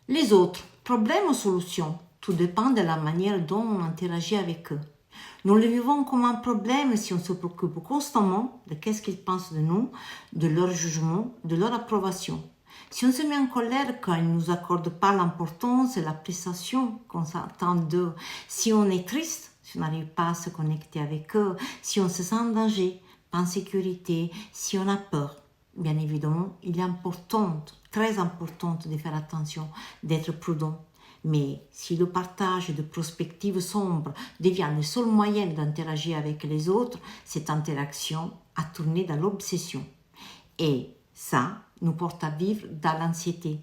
Les autres, problèmes ou solutions, tout dépend de la manière dont on interagit avec eux. Nous le vivons comme un problème si on se préoccupe constamment de qu'est-ce qu'ils pensent de nous, de leur jugement, de leur approbation. Si on se met en colère quand ils ne nous accordent pas l'importance et l'appréciation qu'on s'attend d'eux, si on est triste, si on n'arrive pas à se connecter avec eux, si on se sent en danger, pas en sécurité, si on a peur, bien évidemment, il est important, très important de faire attention, d'être prudent. Mais si le partage de perspectives sombres devient le seul moyen d'interagir avec les autres, cette interaction a tourné dans l'obsession. Et ça nous porte à vivre dans l'anxiété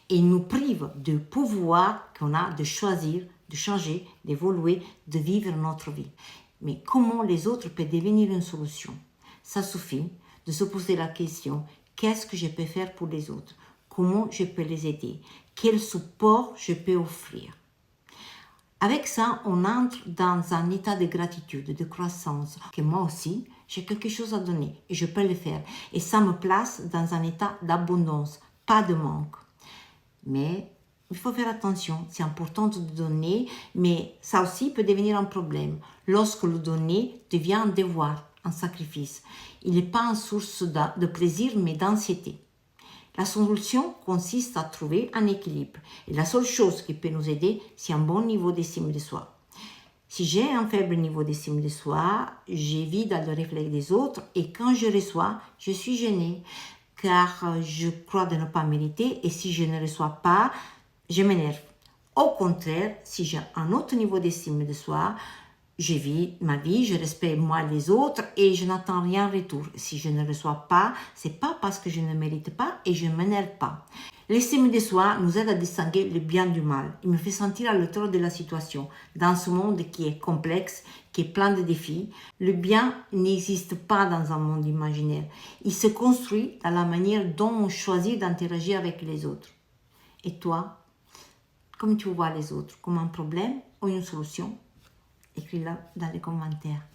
et nous prive du pouvoir qu'on a de choisir, de changer, d'évoluer, de vivre notre vie. Mais comment les autres peuvent devenir une solution? Ça suffit de se poser la question, qu'est-ce que je peux faire pour les autres? Comment je peux les aider? Quel support je peux offrir? Avec ça, on entre dans un état de gratitude, de croissance, que moi aussi, j'ai quelque chose à donner et je peux le faire. Et ça me place dans un état d'abondance, pas de manque. Mais il faut faire attention, c'est important de donner, mais ça aussi peut devenir un problème lorsque le donner devient un devoir, un sacrifice. Il n'est pas une source de plaisir, mais d'anxiété. La solution consiste à trouver un équilibre. Et la seule chose qui peut nous aider, c'est un bon niveau d'estime de soi. Si j'ai un faible niveau d'estime de soi, j'évite dans le réflexe des autres et quand je reçois, je suis gênée car je crois de ne pas mériter et si je ne reçois pas, je m'énerve. Au contraire, si j'ai un autre niveau d'estime de soi, je vis ma vie, je respecte moi les autres et je n'attends rien en retour. Si je ne reçois pas, c'est pas parce que je ne mérite pas et je ne m'énerve pas. L'estime de soi nous aide à distinguer le bien du mal. Il me fait sentir à l'auteur de la situation. Dans ce monde qui est complexe, qui est plein de défis, le bien n'existe pas dans un monde imaginaire. Il se construit dans la manière dont on choisit d'interagir avec les autres. Et toi, comment tu vois les autres? Comme un problème ou une solution? Écris-le dans les commentaires.